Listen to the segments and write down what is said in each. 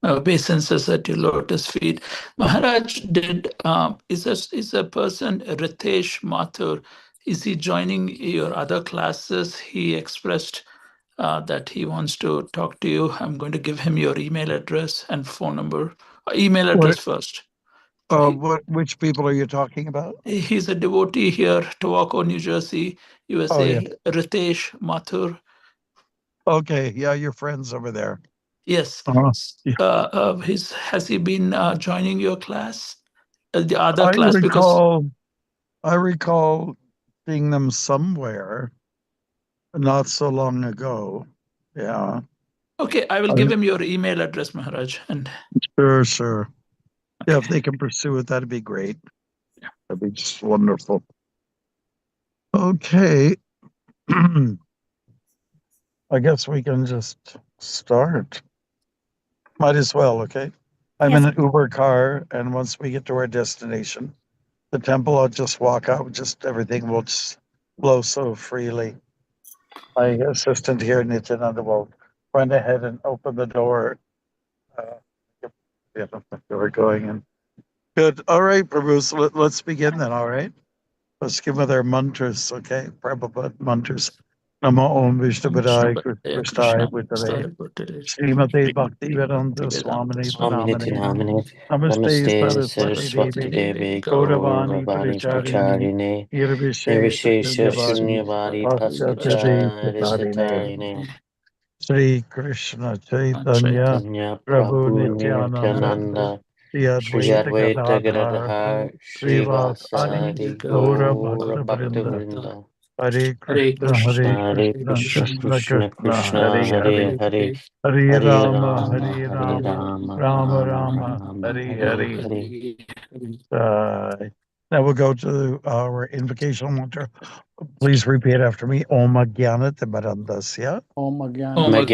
obeisances at your lotus feet. Maharaj, is a person Ritesh Mathur? Is he joining your other classes? He expressed that he wants to talk to you. I'm going to give him your email address and phone number. Email address first. Which people are you talking about? He's a devotee here, Tobacco, New Jersey, USA. Ritesh Mathur. Okay, yeah, your friends over there. Yes. Has he been joining your class? The other class? I recall seeing them somewhere not so long ago. Yeah. Okay, I will give him your email address, Maharaj. And Sure. Yeah, if they can pursue it, that'd be great. Yeah. That'd be just wonderful. Okay. I guess we can just start. Might as well, okay? I'm in an Uber car, and once we get to our destination, the temple, I'll just walk out, just everything will just flow so freely. My assistant here, Nityananda, will run ahead and open the door. We're going in. Good. All right, Prabhu, so let's begin then, all right? Let's give with our mantras, okay? Prabhupada mantras. Namo Om Vishnupadaya Krishnaaya Bhutale Srimate Bhakti Vedanta Swamini Pranamane Namaste Saraswati Devi Gauravani Paricharini Nirvishesha Shunyavadi Paschachari Satarine Sri Krishna Chaitanya Prabhu Nityananda Sri Advaita Gadadhar Srivasadi Gaura Bhaktavrinda Hare Krishna Krishna Krishna Hare Hare Hare Rama Rama Hare Now we'll go to our invocational mantra. Please repeat after me. Om Jnana Timirandasya Om Jnana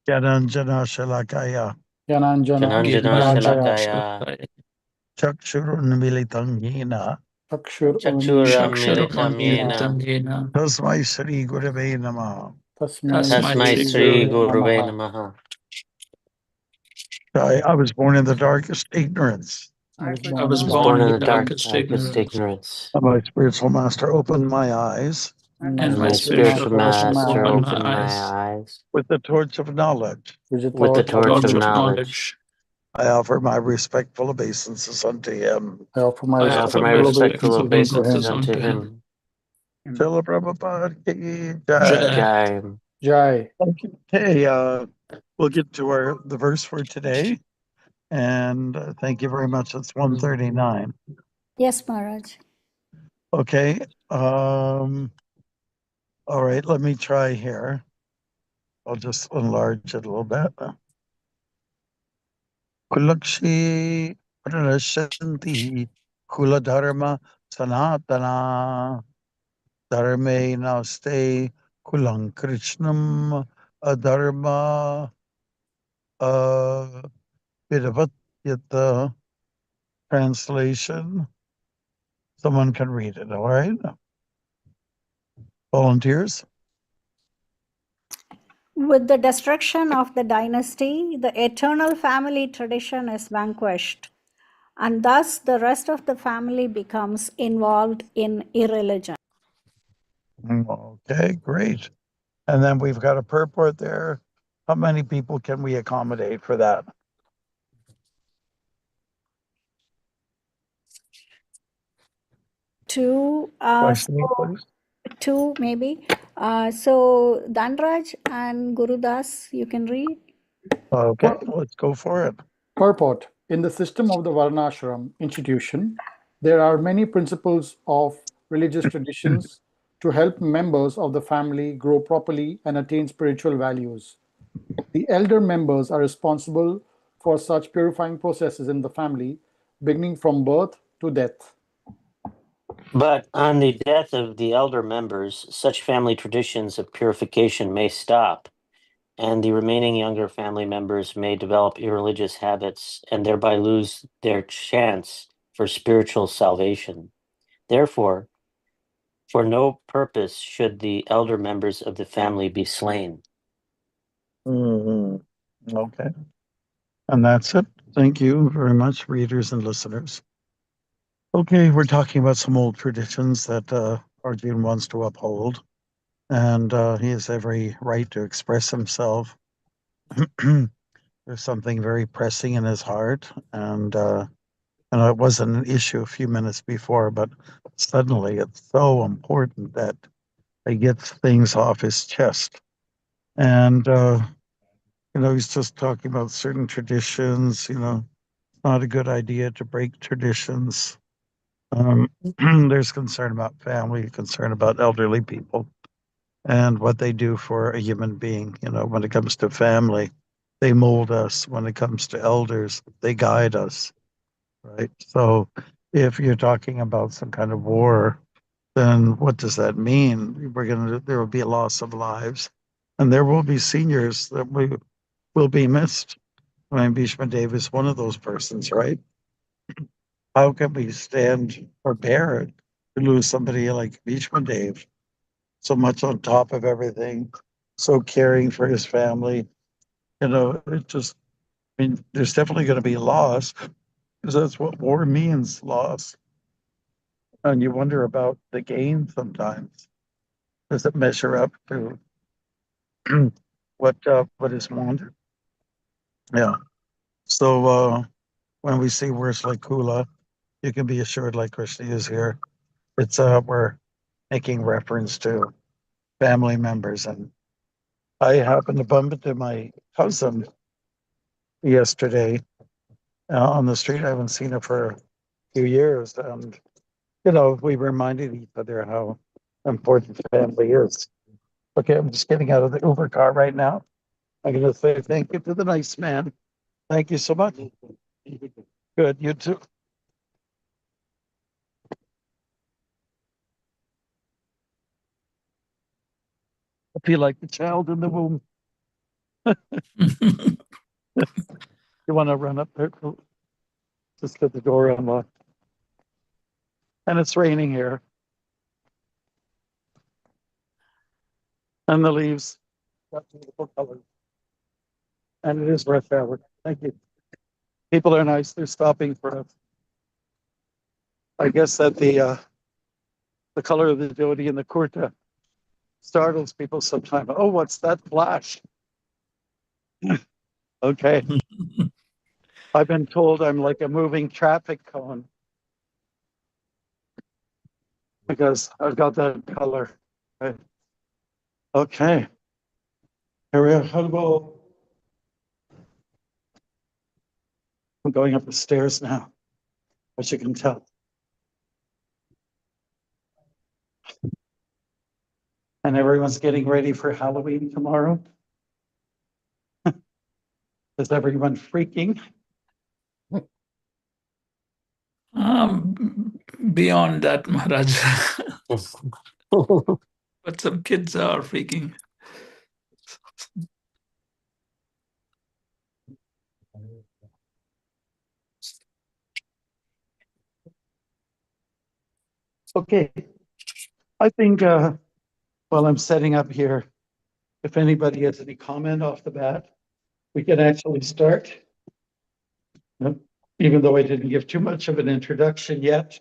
Jananjana Shalakaya Shalakaya Chakshurunmilitam Yena Tasmai Sri Gurave Namaha. Tasmai Sri Gurave Namaha. I was born in the darkest ignorance. I was born in the darkest ignorance. My spiritual master opened my eyes. And my spiritual master opened my eyes. With the torch of knowledge. With the torch of knowledge. I offer my respectful obeisances unto him. I offer my respectful obeisances unto him. Srila Prabhupada ki Jai. Okay, we'll get to the verse for today. And thank you very much. It's 139. Yes, Maharaj. Okay. All right, let me try here. I'll just enlarge it a little bit. Kulakshi pranashanti kula dharma sanatana dharme naste kulang krishnam adharma vidavatyata. Translation. Someone can read it, all right? Volunteers? With the destruction of the dynasty, the eternal family tradition is vanquished, and thus the rest of the family becomes involved in irreligion. Okay, great. And then we've got a purport there. How many people can we accommodate for that? Two, two maybe. So Dhanraj and Gurudas, you can read. Okay, let's go for it. Purport. In the system of the Varnashram institution, there are many principles of religious traditions to help members of the family grow properly and attain spiritual values. The elder members are responsible for such purifying processes in the family, beginning from birth to death. But on the death of the elder members, such family traditions of purification may stop, and the remaining younger family members may develop irreligious habits and thereby lose their chance for spiritual salvation. Therefore, for no purpose should the elder members of the family be slain. Mm-hmm. Okay. And that's it. Thank you very much, readers and listeners. Okay, we're talking about some old traditions that Arjun wants to uphold, and he has every right to express himself. There's something very pressing in his heart, and it wasn't an issue a few minutes before, but suddenly it's so important that he gets things off his chest. And he's just talking about certain traditions. Not a good idea to break traditions. There's concern about family, concern about elderly people, and what they do for a human being. When it comes to family, they mold us. When it comes to elders, they guide us, right? So if you're talking about some kind of war, then what does that mean? There will be a loss of lives, and there will be seniors that will be missed. I mean, Bhishma Dev is one of those persons, right? How can we stand or bear it to lose somebody like Bhishma Dev, so much on top of everything, so caring for his family? There's definitely going to be loss, because that's what war means, loss. And you wonder about the gain sometimes. Does it measure up to what is wanted? Yeah. So when we see words like Kula, you can be assured, like Krishna is here, it's we're making reference to family members. And I happened to bump into my cousin yesterday on the street. I haven't seen her for a few years, and we reminded each other how important family is. Okay, I'm just getting out of the Uber car right now. I'm going to say thank you to the nice man. Thank you so much. Good, you too. I feel like the child in the womb. You want to run up there? Just get the door unlocked. And it's raining here. And the leaves got beautiful colors. And it is rush hour. Thank you. People are nice. They're stopping for us. I guess that the color of the dhoti and the kurta startles people sometimes. Oh, what's that flash? Okay. I've been told I'm like a moving traffic cone because I've got that color. Okay. Here we are. I'm going up the stairs now, as you can tell. And everyone's getting ready for Halloween tomorrow. Is everyone freaking? Beyond that, Maharaj. But some kids are freaking. Okay. I think while I'm setting up here, if anybody has any comment off the bat, we can actually start. Even though I didn't give too much of an introduction yet.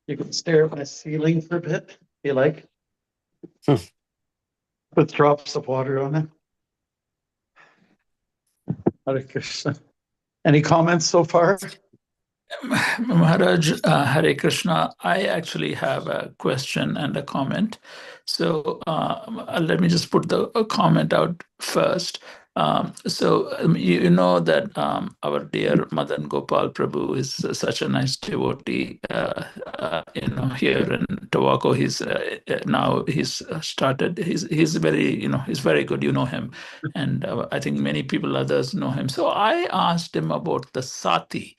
You can stare at my ceiling for a bit, if you like. With drops of water on it. Hare Krishna. Any comments so far? Maharaj, Hare Krishna, I actually have a question and a comment. So let me just put the comment out first. You know that our dear Madan Gopal Prabhu is such a nice devotee. Here in Tobacco, he's started. He's very he's very good. You know him, and I think many people others know him. So I asked him about the sati,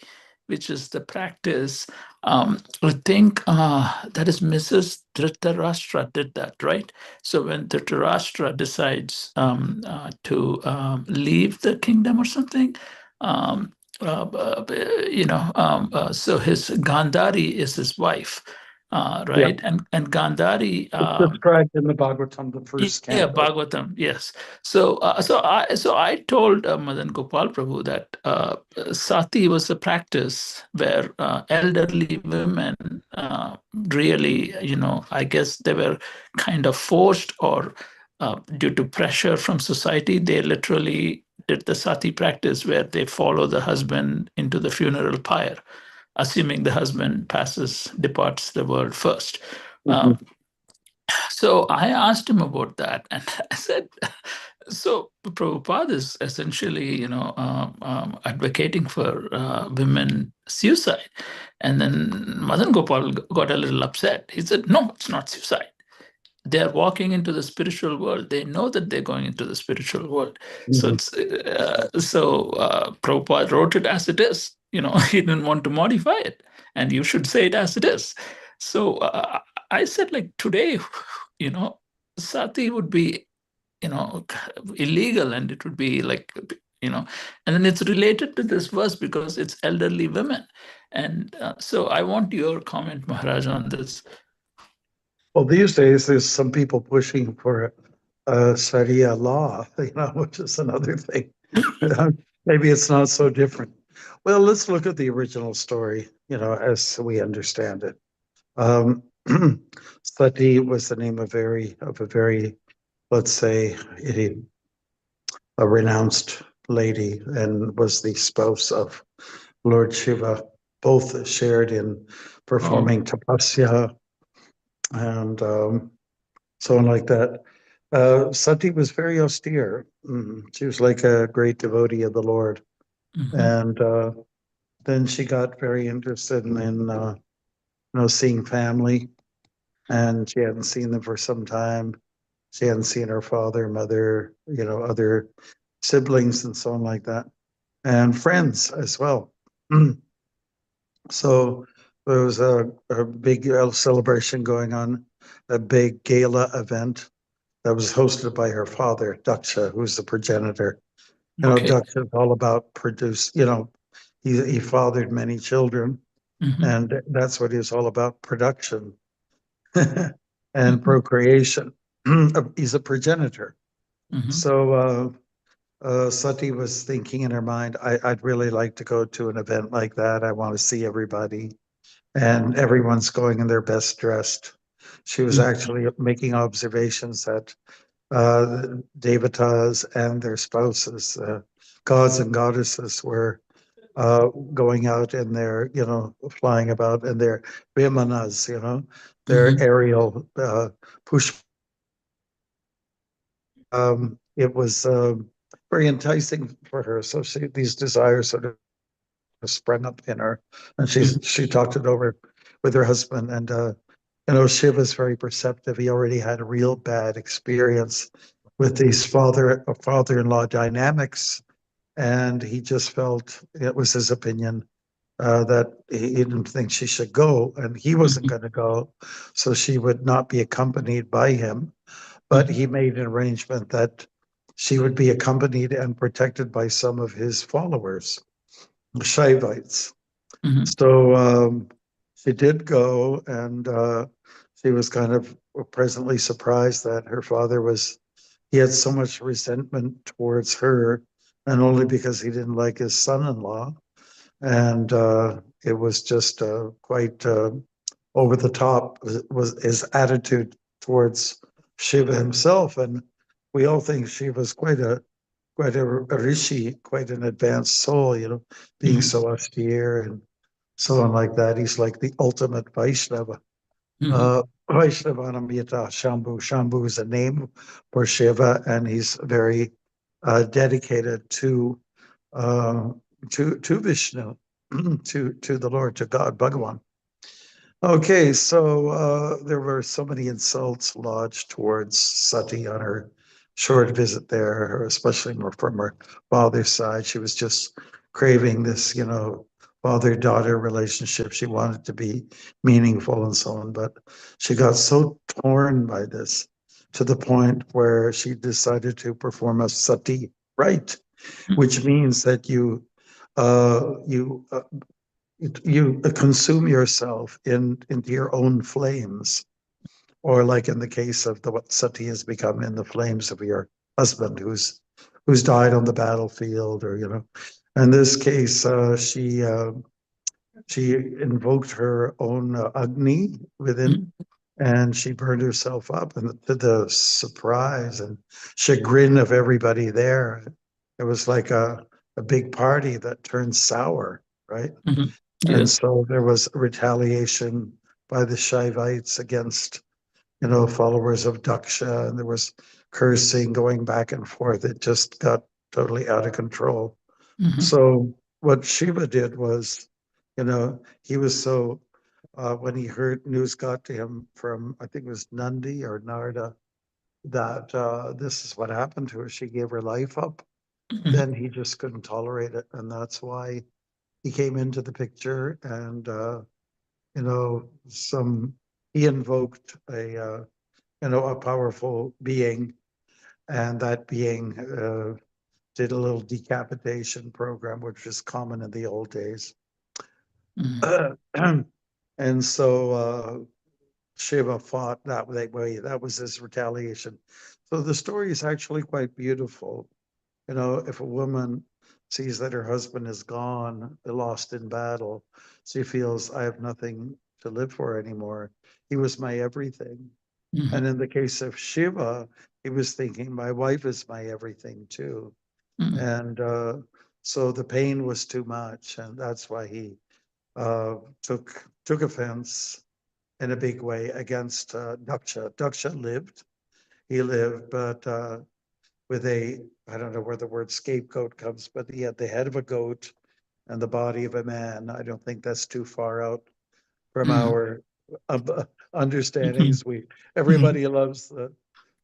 which is the practice. I think that is Mrs. Dhritarashtra did that, right? So when Dhritarashtra decides to leave the kingdom or something, so his Gandhari is his wife. right? And Gandhari. It's described in the Bhagavatam, the first Yeah, canto. Bhagavatam, yes. So I told Madan Gopal Prabhu that sati was a practice where elderly women really, I guess they were kind of forced, or due to pressure from society, they literally did the sati practice where they follow the husband into the funeral pyre, assuming the husband departs the world first. Mhm. So I asked him about that, and I said, "So Prabhupada is essentially, advocating for women suicide." And then Madan Gopal got a little upset. He said, "No, it's not suicide. They're walking into the spiritual world. They know that they're going into the spiritual world." So Mhm. Prabhupada wrote it as it is. He didn't want to modify it, and you should say it as it is. So I said, like today, sati would be, illegal, and it would be like, and then it's related to this verse because it's elderly women, and so I want your comment, Maharaj, on this. Well, these days there's some people pushing for a Sharia law, which is another thing. Maybe it's not so different. Well, let's look at the original story, as we understand it. Sati was the name of a very, let's say, a renounced lady, and was the spouse of Lord Shiva. Both shared in performing tapasya and so on like that. Sati was very austere. She was like a great devotee of the Lord. Mhm. And then she got very interested in seeing family, and she hadn't seen them for some time. She hadn't seen her father, mother, other siblings and so on like that, and friends as well. So there was a big celebration going on, a big gala event that was hosted by her father, Daksha, who's the progenitor. Okay. Daksha is all about he fathered many children, Mhm. and that's what he was all about, production and Mhm. procreation. He's a progenitor. Mhm. So Sati was thinking in her mind, I'd really like to go to an event like that. I want to see everybody, and everyone's going in their best dressed. She was actually making observations that devatas and their spouses, gods and goddesses, were going out in their, flying about in their vimanas, their Mhm. aerial push. It was very enticing for her. So these desires sort of sprung up in her, and she talked it over with her husband. And Shiva's very perceptive. He already had a real bad experience with these father-in-law dynamics, and he just felt, it was his opinion, that he didn't think she should go, and he wasn't going to go, so she would not be accompanied by him. But he made an arrangement that she would be accompanied and protected by some of his followers, the Shaivites. Mhm. So she did go, and she was kind of pleasantly surprised that her father he had so much resentment towards her, and only because he didn't like his son-in-law. And it was just quite over the top, was his attitude towards Shiva himself. And we all think Shiva's quite a rishi, quite an advanced soul, being so austere and so on like that. He's like the ultimate Vaishnava. Vaishnavanamyata Shambhu. Shambhu is a name for Shiva, and he's very dedicated to Vishnu, to the Lord, to God, Bhagavan. Okay, so there were so many insults lodged towards Sati on her short visit there, especially from her father's side. She was just craving this, father-daughter relationship. She wanted to be meaningful and so on, but she got so torn by this to the point where she decided to perform a sati rite, which means that you you consume yourself into your own flames, or like in the case of what sati has become, in the flames of your husband who's died on the battlefield, or in this case, she invoked her own Agni within, and she burned herself up. And to the surprise and chagrin of everybody there, it was like a big party that turned sour, right? Mhm. And Yes. so there was retaliation by the Shaivites against, followers of Daksha, and there was cursing going back and forth. It just got totally out of control. Mhm. So what Shiva did was, he was so, when he heard news got to him from, I think it was Nandi or Narda, that this is what happened to her, she gave her life up, Mhm. then he just couldn't tolerate it. And that's why he came into the picture, and, he invoked a powerful being, and that being did a little decapitation program, which was common in the old days. Mhm. And so Shiva fought that way. That was his retaliation. So the story is actually quite beautiful. If a woman sees that her husband is gone, lost in battle, she feels, I have nothing to live for anymore. He was my everything. Mhm. And in the case of Shiva, he was thinking, my wife is my everything too. Mhm. And so the pain was too much, and that's why he took offense in a big way against Daksha. Daksha lived. He lived, but with I don't know where the word scapegoat comes, but he had the head of a goat and the body of a man. I don't think that's too far out from Mhm. our Mhm. understandings. Mhm. Everybody loves the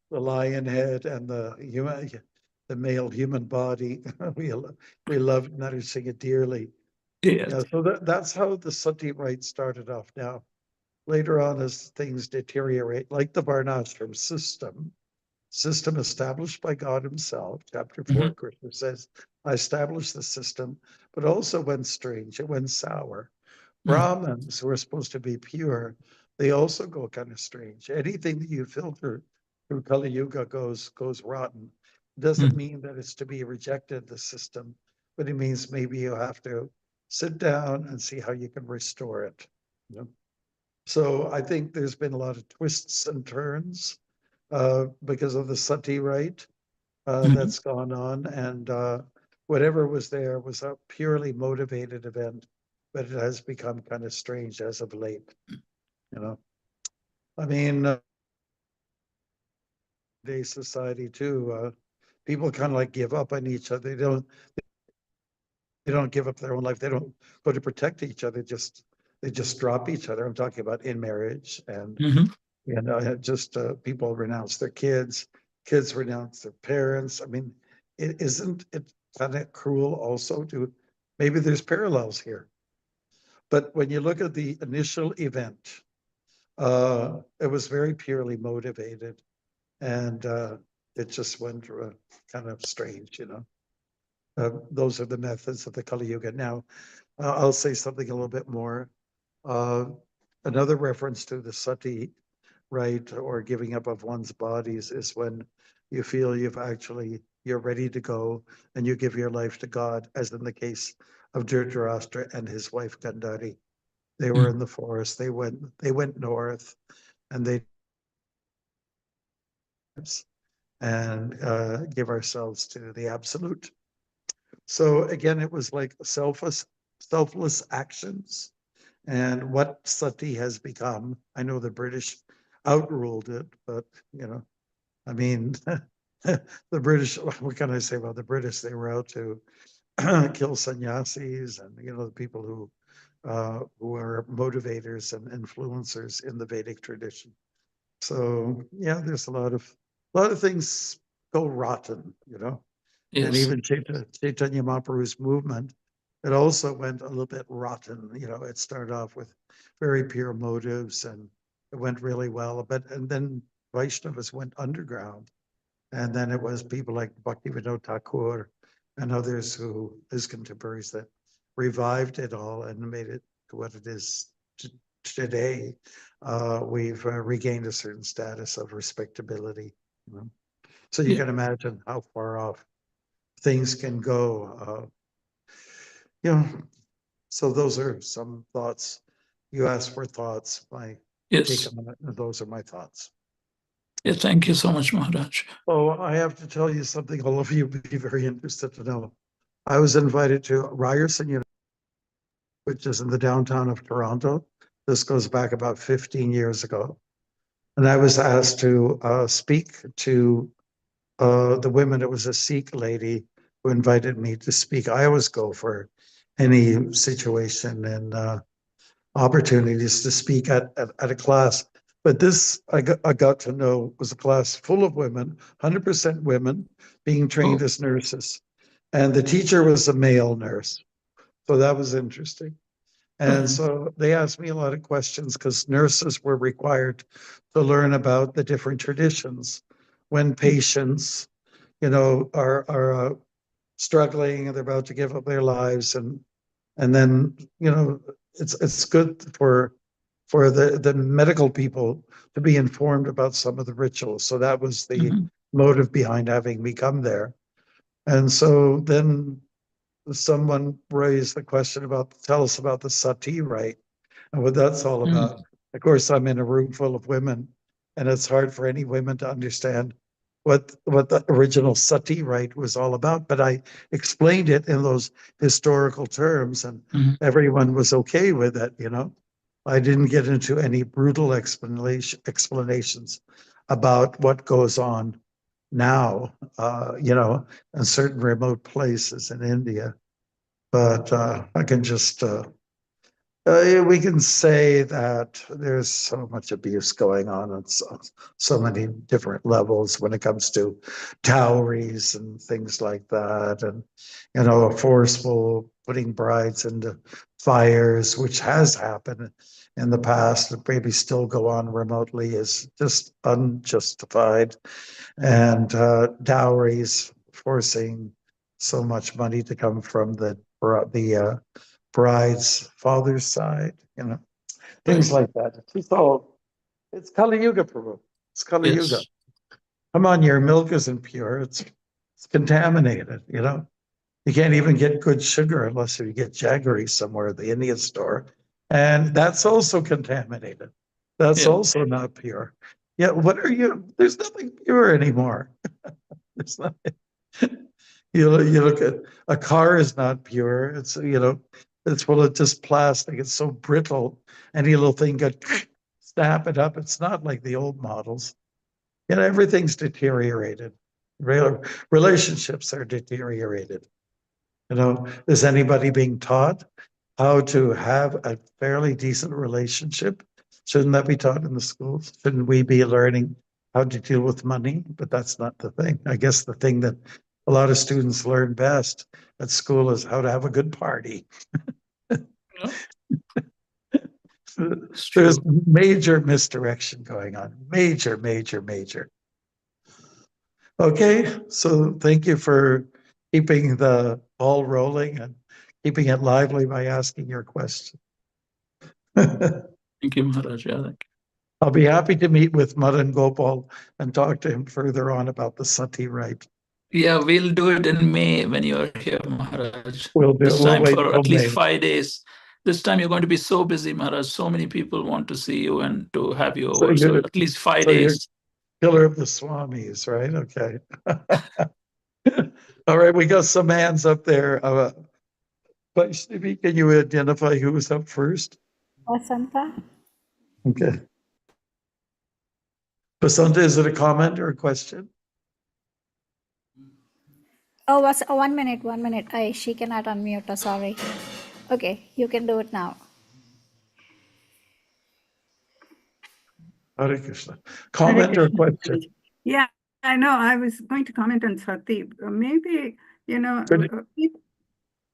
lion head and the male human body. we love nourishing it dearly. Yeah, Yes. so that's how the sati rite started off. Now, later on, as things deteriorate, like the Varnashram system established by God himself, chapter 4, Mhm. Krishna says, I established the system, but also went strange, it went sour. Mhm. Brahmins, who are supposed to be pure, they also go kind of strange. Anything that you filter through Kali Yuga goes rotten. It doesn't Mhm. mean that it's to be rejected, the system, but it means maybe you have to sit down and see how you can restore it. So I think there's been a lot of twists and turns because of the sati rite Mhm. that's gone on, and whatever was there was a purely motivated event, but it has become kind of strange as of late. You know, I mean, today's society too. People kind of like give up on each other. They don't give up their own life. They don't go to protect each other. They just drop each other. I'm talking about in marriage, and Mhm. just people renounce their kids renounce their parents. I mean, isn't it kind of cruel also to, maybe there's parallels here, but when you look at the initial event, it was very purely motivated, and it just went kind of strange, those are the methods of the Kali Yuga. Now, I'll say something a little bit more. Uh, Another reference to the sati rite, or giving up of one's bodies, is when you feel you're ready to go and you give your life to God, as in the case of Dhritarashtra and his wife Gandhari. They were in the forest. They went north, and they and give ourselves to the absolute. So again, it was like selfless actions. And what sati has become, I know the British outruled it, but I mean, the British, what can I say about the British? They were out to kill sannyasis, and the people who are motivators and influencers in the Vedic tradition. So yeah, there's a lot of things go rotten, and Yes. even Chaitanya Mahaprabhu's movement, it also went a little bit rotten. It started off with very pure motives, and it went really well. And then Vaishnavas went underground, and then it was people like Bhaktivinoda Thakur and others his contemporaries, that revived it all and made it to what it is today, we've regained a certain status of respectability. You know? So you can imagine how far off things can go. You know, so those are some thoughts. You asked for thoughts. My take Yes. on it, and those are my thoughts. Yes, thank you so much, Maharaj. Oh, I have to tell you something all of you would be very interested to know. I was invited to Ryerson University, which is in the downtown of Toronto. This goes back about 15 years ago. And I was asked to speak to the women. It was a Sikh lady who invited me to speak. I always go for any situation and opportunities to speak at a class. But this, I got to know, was a class full of women, 100% women, being trained as nurses. And the teacher was a male nurse. So that was interesting. And so they asked me a lot of questions because nurses were required to learn about the different traditions when patients, you know, are struggling and they're about to give up their lives, and then, you know, it's good for the medical people to be informed about some of the rituals. So that was the motive behind having me come there. And so then someone raised the question about, tell us about the sati rite and what that's all about. Of course, I'm in a room full of women, and it's hard for any women to understand what the original sati rite was all about. But I explained it in those historical terms, and everyone was okay with it. You know, I didn't get into any brutal explanations about what goes on now, you know, in certain remote places in India. But I can just, we can say that there's so much abuse going on at so many different levels when it comes to dowries and things like that. And, you know, forceful putting brides into fires, which has happened in the past, and maybe still go on remotely, is just unjustified. And dowries, forcing so much money to come from the bride's father's side, you know, things like that. It's all, it's Kali Yuga, Prabhu. It's Kali Yuga. Come on, your milk isn't pure. It's contaminated, you know. You can't even get good sugar unless you get jaggery somewhere at the Indian store. And that's also contaminated. That's also not pure. Yeah, what are you? There's nothing pure anymore. There's nothing. You look at a car is not pure. It's, you know, it's full of just plastic. It's so brittle. Any little thing could snap it up. It's not like the old models. You know, everything's deteriorated. Relationships are deteriorated. You know, is anybody being taught how to have a fairly decent relationship? Shouldn't that be taught in the schools? Shouldn't we be learning how to deal with money? But that's not the thing. I guess the thing that a lot of students learn best at school is how to have a good party. There's major misdirection going on. Major. Okay, so thank you for keeping the ball rolling and keeping it lively by asking your question. Thank you, Maharaj. Yeah, thank you. I'll be happy to meet with Madan Gopal and talk to him further on about the sati rite. Yeah, we'll do it in May when you're here, Maharaj. We'll time wait for till at least May. 5 days. This time you're going to be so busy, Maharaj. So many people want to see you and to have you over. So at least 5 days. Killer of the Swamis, right? Okay. All right, we got some hands up there. But Stevie, can you identify who was up first? Vasanta. Okay. Vasanta, is it a comment or a question? Oh, 1 minute, 1 minute. She cannot unmute. Sorry. Okay, you can do it now. Hare Krishna. Comment or question? Yeah, I know. I was going to comment on sati. Maybe, you know,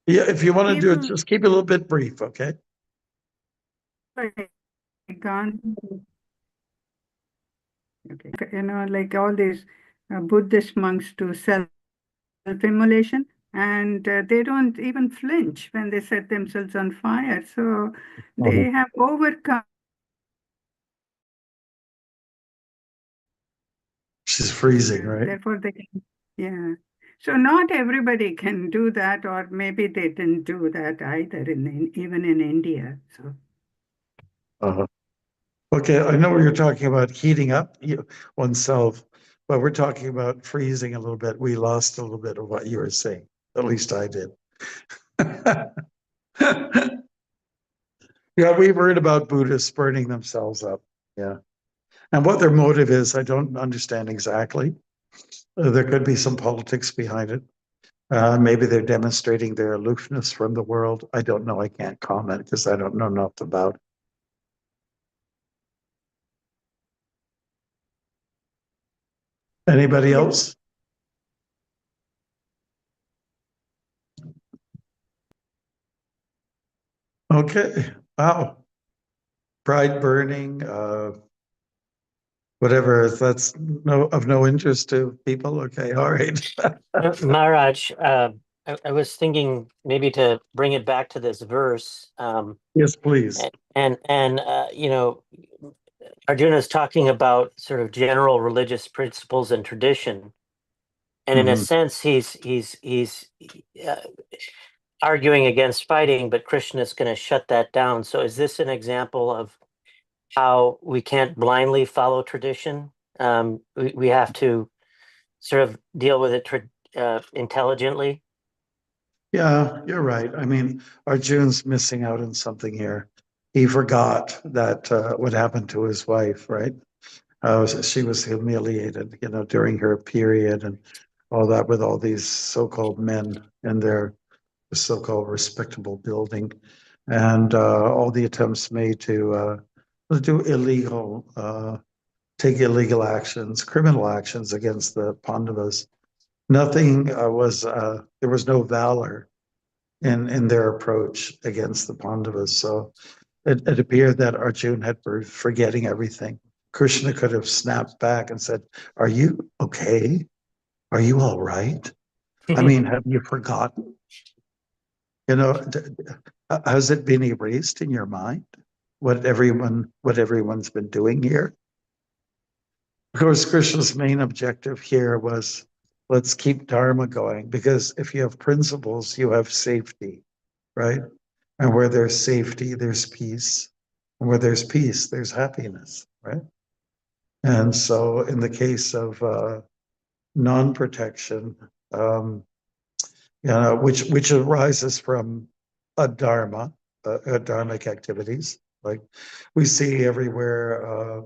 yeah, if you want to do it, just keep it a little bit brief, okay? Gone. Okay, you know, like all these Buddhist monks do self-immolation. and they don't even flinch when they set themselves on fire. So they Mhm. have overcome. She's freezing, right? Therefore, they can, yeah. So not everybody can do that, or maybe they didn't do that either, even in India. So Uh-huh. Okay, I know you're talking about heating up oneself, but we're talking about freezing a little bit. We lost a little bit of what you were saying. At least I did. Yeah, we've heard about Buddhists burning themselves up. Yeah. And what their motive is, I don't understand exactly. There could be some politics behind it. Maybe they're demonstrating their aloofness from the world. I don't know. I can't comment because I don't know enough about it. Anybody else? Okay. Wow. Pride burning, whatever. If that's of no interest to people. Okay. All right. Maharaj, I was thinking maybe to bring it back to this verse, Yes, please. and you know, Arjuna is talking about sort of general religious principles and tradition, and in a Mhm. sense, he's uh, arguing against fighting, but Krishna is going to shut that down. So, is this an example of how we can't blindly follow tradition? We have to sort of deal with it intelligently. Yeah, you're right. I mean, Arjun's missing out on something here. He forgot that what happened to his wife, right? She was humiliated, during her period and all that with all these so-called men in their so-called respectable building, and all the attempts made to do take illegal actions, criminal actions against the Pandavas. Nothing there was no valor in their approach against the Pandavas. So it appeared that Arjuna had been forgetting everything. Krishna could have snapped back and said, "Are you okay? Are you all right? I mean, have you forgotten? Has it been erased in your mind what everyone's been doing here?" Of course, Krishna's main objective here was, let's keep Dharma going, because if you have principles, you have safety, right? And where there's safety, there's peace. And where there's peace, there's happiness, right? And so in the case of non-protection, which arises from a dharma, dharmic activities, like we see everywhere,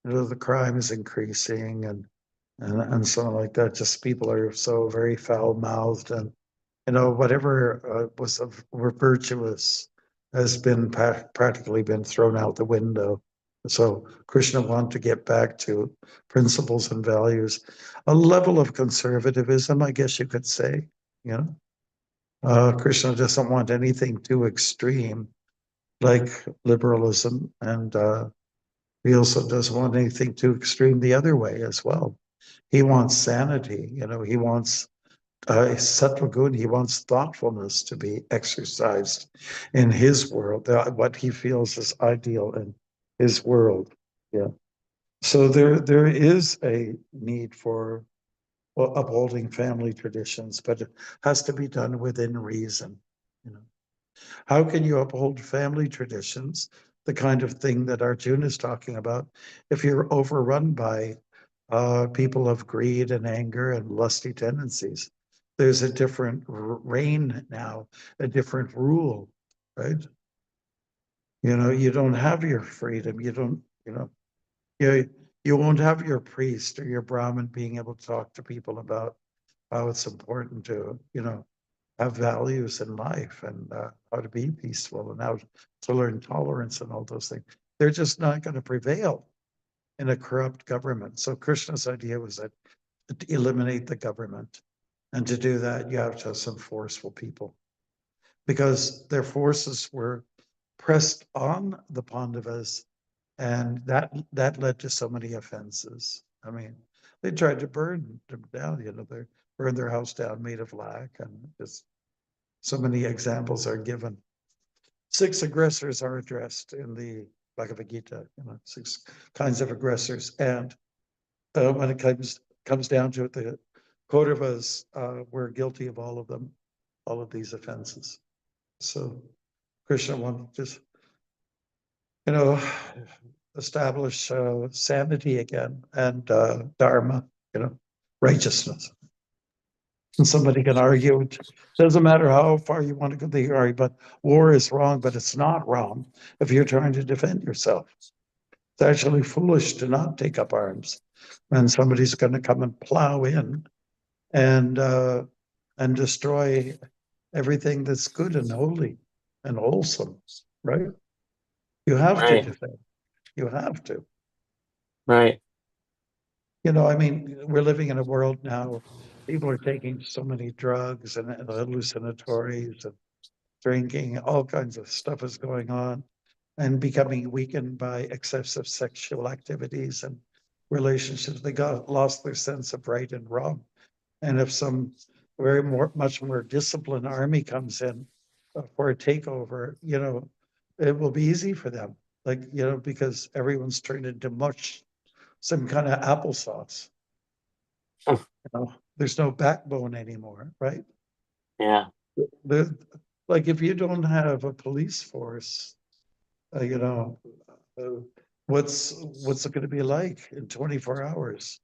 the crime is increasing and something like that. Just people are so very foul-mouthed, and whatever were virtuous has been practically been thrown out the window. So Krishna wanted to get back to principles and values, a level of conservatism, I guess you could say. Krishna doesn't want anything too extreme, like liberalism, and he also doesn't want anything too extreme the other way as well. He wants sanity. He wants sattva guna. He wants thoughtfulness to be exercised in his world, what he feels is ideal in his world. Yeah. So there is a need for upholding family traditions, but it has to be done within reason. How can you uphold family traditions, the kind of thing that Arjuna is talking about, if you're overrun by people of greed and anger and lusty tendencies? There's a different reign now, a different rule, right? You don't have your freedom. You don't, you won't have your priest or your Brahmin being able to talk to people about how it's important to, have values in life, and how to be peaceful, and how to learn tolerance and all those things. They're just not going to prevail in a corrupt government. So Krishna's idea was that to eliminate the government. And to do that, you have to have some forceful people, because their forces were pressed on the Pandavas, and that led to so many offenses. I mean, they tried to burn them down. burned their house down made of lac, and just so many examples are given. 6 aggressors are addressed in the Bhagavad Gita, 6 kinds of aggressors. And when it comes down to it, the Kauravas were guilty of all of them, all of these offenses. So Krishna wanted to just, establish sanity again and dharma, righteousness. And somebody can argue, it doesn't matter how far you want to go, they argue, but war is wrong, but it's not wrong if you're trying to defend yourself. It's actually foolish to not take up arms when somebody's going to come and plow in and destroy everything that's good and holy and wholesome, right? You have to defend. You have to. Right. We're living in a world now, people are taking so many drugs and hallucinatories and drinking, all kinds of stuff is going on, and becoming weakened by excessive sexual activities and relationships. They lost their sense of right and wrong. And if some much more disciplined army comes in for a takeover, it will be easy for them. Because everyone's turned into mush, some kind of applesauce. There's no backbone anymore, right? Yeah. If you don't have a police force, what's it going to be like in 24 hours?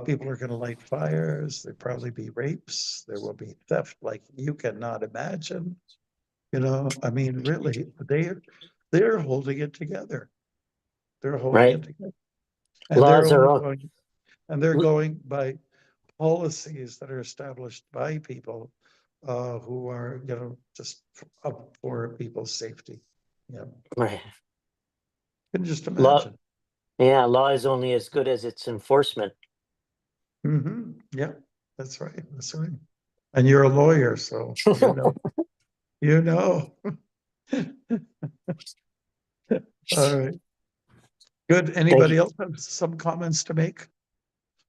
People are going to light fires. There'll probably be rapes. There will be theft like you cannot imagine. Really, they're holding it together. They're holding it together. And Laws they're going by policies that are established by people who are, just up for people's safety. Yeah. Right. You can just imagine. Law is only as good as its enforcement. Yeah, that's right. That's right. And you're a lawyer, so you know. All right. Good. Anybody else have some comments to make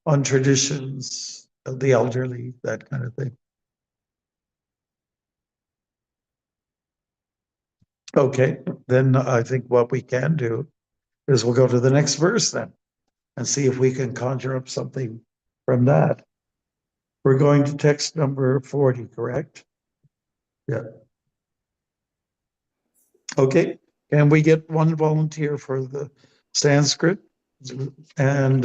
on traditions of the elderly, that kind of thing? Okay, then I think what we can do is we'll go to the next verse then and see if we can conjure up something from that. We're going to text number 40, correct? Yeah. Okay, can we get one volunteer for the Sanskrit and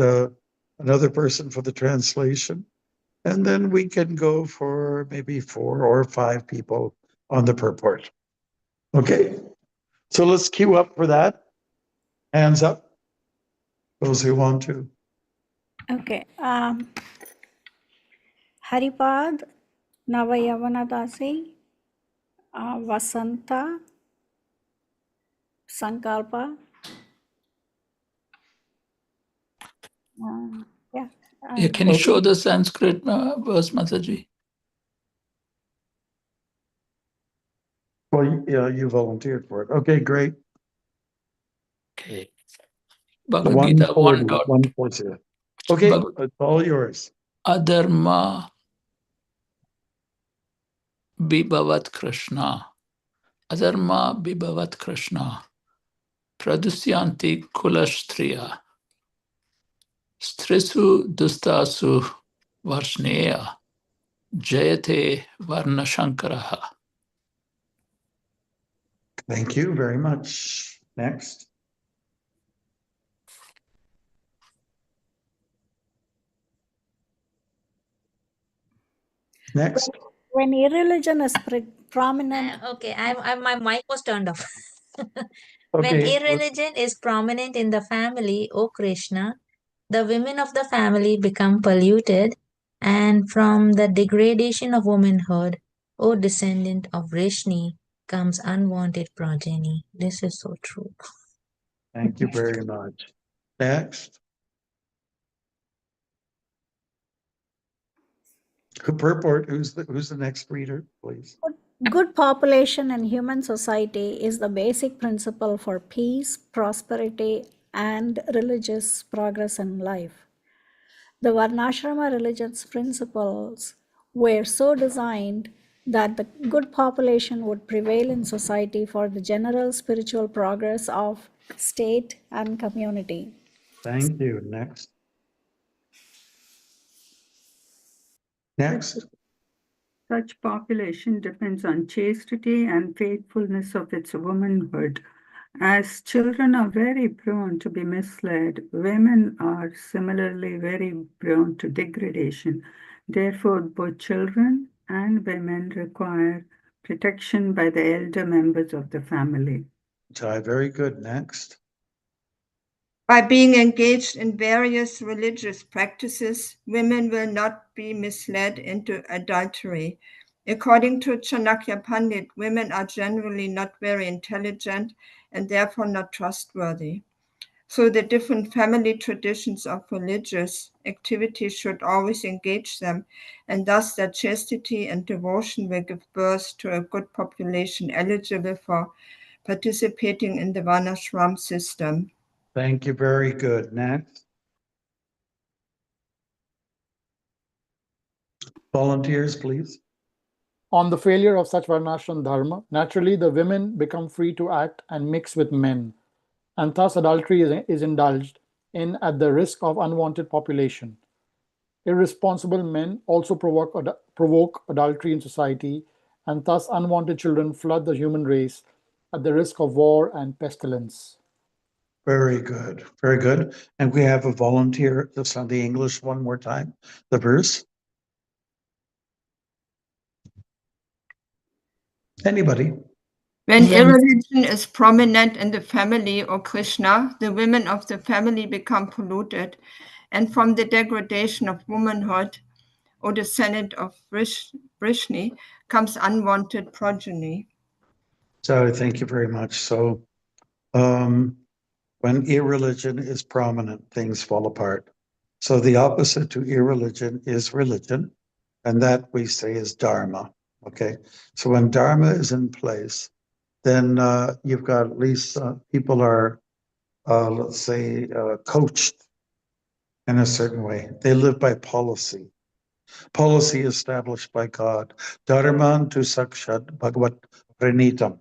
another person for the translation? And then we can go for maybe 4 or 5 people on the purport. Okay, so let's queue up for that. Hands up, those who want to. Okay. Haripad, Navayavanadasi, Vasanta, Sankalpa. Can you show the Sanskrit verse, Mataji? Well, yeah, you volunteered for it. Okay, great. Okay. Bhagavad Gita 140. Okay, it's all yours. Adharma Bibhavat Krishna. Adharma Bibhavat Krishna. Pradusyanti Kulashtriya. Strisu Dustasu Varshneya. Jayate Varnashankaraha. Thank you very much. Next. Next. When irreligion is prominent. Okay, my mic was turned off. When irreligion is prominent in the family, O Krishna, the women of the family become polluted, and from the degradation of womanhood, O descendant of Vrishni, comes unwanted progeny. This is so true. Thank you very much. Next. Purport, who's the next reader, please? Good population in human society is the basic principle for peace, prosperity, and religious progress in life. The Varnashrama religion's principles were so designed that the good population would prevail in society for the general spiritual progress of state and community. Thank you. Next. Next. Such population depends on chastity and faithfulness of its womanhood. As children are very prone to be misled, women are similarly very prone to degradation. Therefore, both children and women require protection by the elder members of the family. Jai, very good. Next. By being engaged in various religious practices, women will not be misled into adultery. According to Chanakya Pandit, women are generally not very intelligent and therefore not trustworthy. So the different family traditions of religious activities should always engage them, and thus their chastity and devotion will give birth to a good population eligible for participating in the Varnashram system. Thank you. Very good. Next. Volunteers, please. On the failure of such Varnashram dharma, naturally the women become free to act and mix with men, and thus adultery is indulged in at the risk of unwanted population. Irresponsible men also provoke adultery in society, and thus unwanted children flood the human race at the risk of war and pestilence. Very good. Very good. And we have a volunteer that's on the English one more time. The verse. Anybody? When irreligion is prominent in the family, O Krishna, the women of the family become polluted, and from the degradation of womanhood, O descendant of Vrishni, comes unwanted progeny. So thank you very much. So when irreligion is prominent, things fall apart. So the opposite to irreligion is religion, and that we say is dharma. Okay. So when dharma is in place, then you've got at least people are, let's say, coached in a certain way. They live by policy. Policy established by God. Dharman tu sakshat bhagavat pranitam.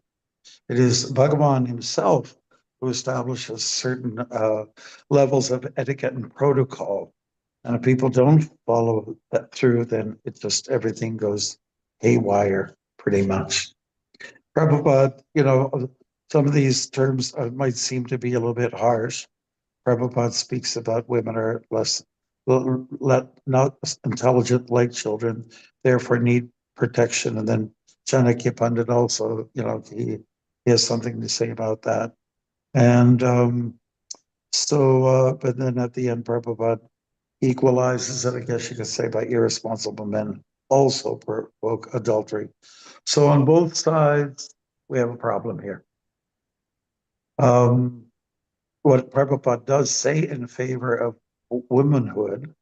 It is Bhagavan himself who establishes certain levels of etiquette and protocol. And if people don't follow that through, then it just everything goes haywire pretty much. Prabhupada, some of these terms might seem to be a little bit harsh. Prabhupada speaks about women are not intelligent like children, therefore need protection. And then Chanakya Pandit also, he has something to say about that. And but then at the end, Prabhupada equalizes it, I guess you could say, by irresponsible men also provoke adultery. So on both sides, we have a problem here. What Prabhupada does say in favor of womanhood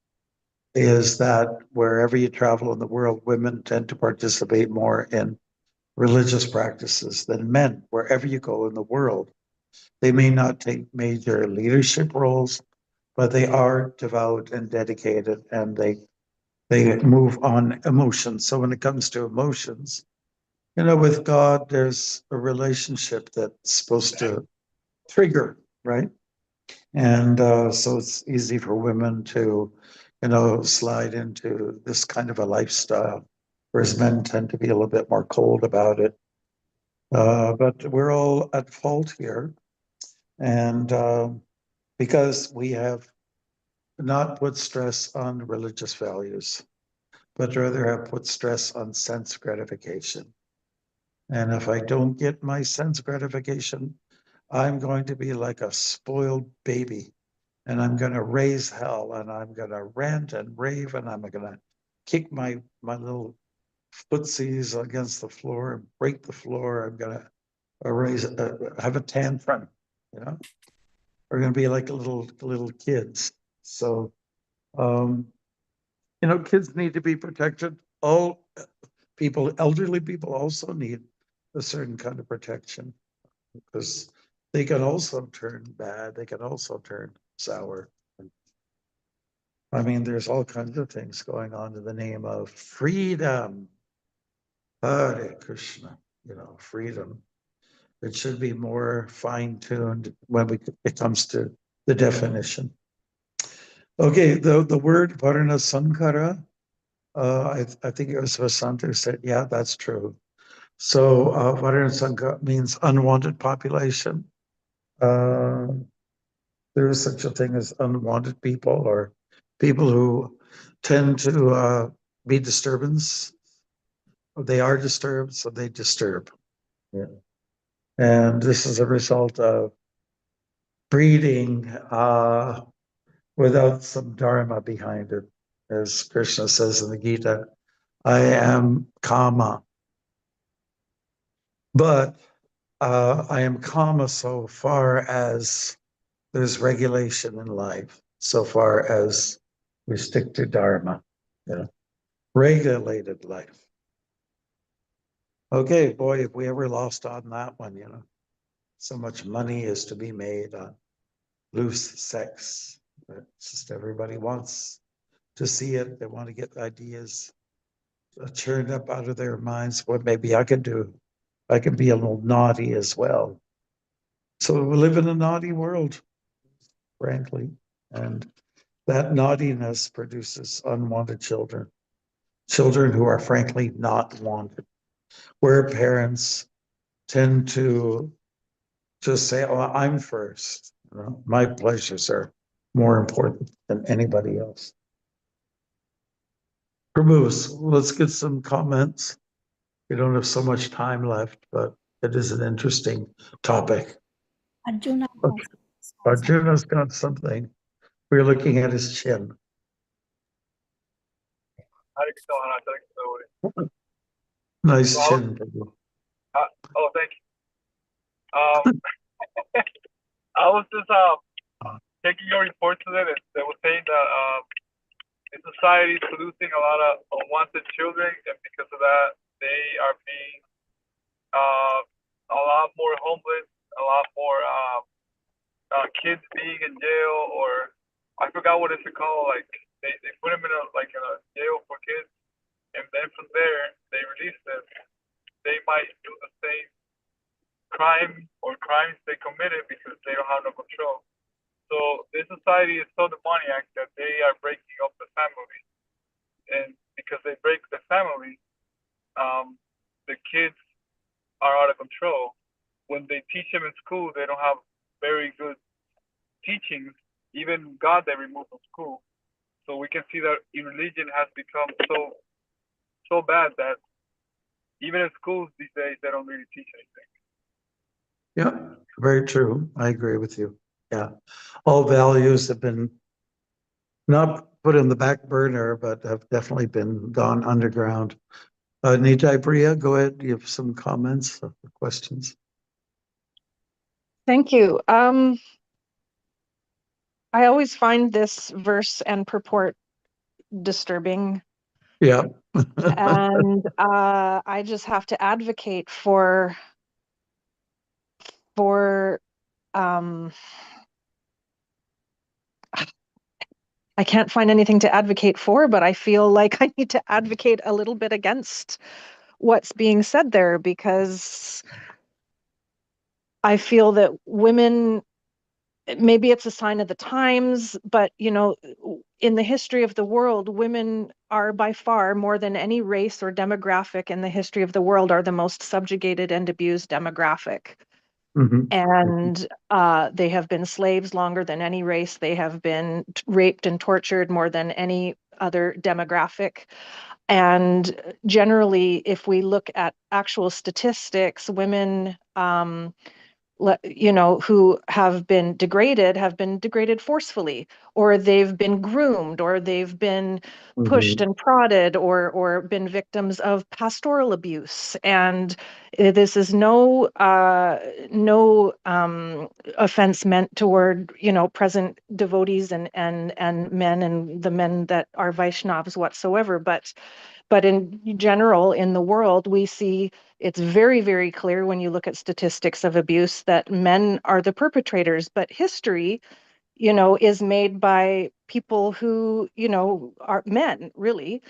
is that wherever you travel in the world, women tend to participate more in religious practices than men. Wherever you go in the world, they may not take major leadership roles, but they are devout and dedicated, and they move on emotions. So when it comes to emotions, with God, there's a relationship that's supposed to trigger, right? And so it's easy for women to, slide into this kind of a lifestyle, whereas men tend to be a little bit more cold about it. But we're all at fault here. And because we have not put stress on religious values, but rather have put stress on sense gratification. And if I don't get my sense gratification, I'm going to be like a spoiled baby, and I'm going to raise hell, and I'm going to rant and rave, and I'm going to kick my little footsies against the floor and break the floor. I'm going to have a tantrum, We're going to be like little kids. So, kids need to be protected. All people, elderly people also need a certain kind of protection, because they can also turn bad. They can also turn sour. I mean, there's all kinds of things going on in the name of freedom. Hare Krishna, freedom. It should be more fine-tuned when it comes to the definition. Okay, the word Varna Sankara, I think it was Vasant who said, yeah, that's true. So Varna Sankara means unwanted population. There is such a thing as unwanted people, or people who tend to be disturbance. They are disturbed, so they disturb. Yeah. And this is a result of breeding without some dharma behind it. As Krishna says in the Gita, I am kama. But I am kama so far as there's regulation in life, so far as we stick to dharma, regulated life. Okay, boy, if we ever lost on that one, so much money is to be made on loose sex. It's just everybody wants to see it. They want to get ideas churned up out of their minds. What maybe I could do. I could be a little naughty as well. So we live in a naughty world, frankly, and that naughtiness produces unwanted children who are frankly not wanted, where parents tend to just say, oh, I'm first. My pleasures are more important than anybody else. Prabhu, let's get some comments. We don't have so much time left, but it is an interesting topic. Arjuna. Arjuna's got something. We're looking at his chin. Nice chin. Oh, thank you. I was just checking your report today that they were saying that the society is producing a lot of unwanted children, and because of that, they are being a lot more homeless, a lot more kids being in jail, or I forgot what it's called. Like they put them in a jail for kids, and then from there they release them. They might do the same crime or crimes they committed because they don't have no control. So this society is so demoniac that they are breaking up the family, and because they break the family, the kids are out of control. When they teach them in school, they don't have very good teachings. Even God, they remove from school. So we can see that religion has become so bad that even in schools these days they don't really teach anything. Yeah, very true. I agree with you. Yeah, all values have been not put in the back burner, but have definitely been gone underground. Nitai Priya, go ahead. You have some comments or questions? Thank you. I always find this verse and purport disturbing. Yeah. And I just have to advocate for I can't find anything to advocate for, but I feel like I need to advocate a little bit against what's being said there, because I feel that women, maybe it's a sign of the times, but in the history of the world, women are by far, more than any race or demographic in the history of the world, are the most subjugated and abused demographic. Mm-hmm. And they have been slaves longer than any race. They have been raped and tortured more than any other demographic. And generally, if we look at actual statistics, women who have been degraded forcefully, or they've been groomed, or they've been pushed and prodded, or been victims of pastoral abuse. And this is no offense meant toward present devotees and men, and the men that are Vaishnavas whatsoever, but in general, in the world, we see it's very, very clear when you look at statistics of abuse that men are the perpetrators. But history is made by people who, are men, really.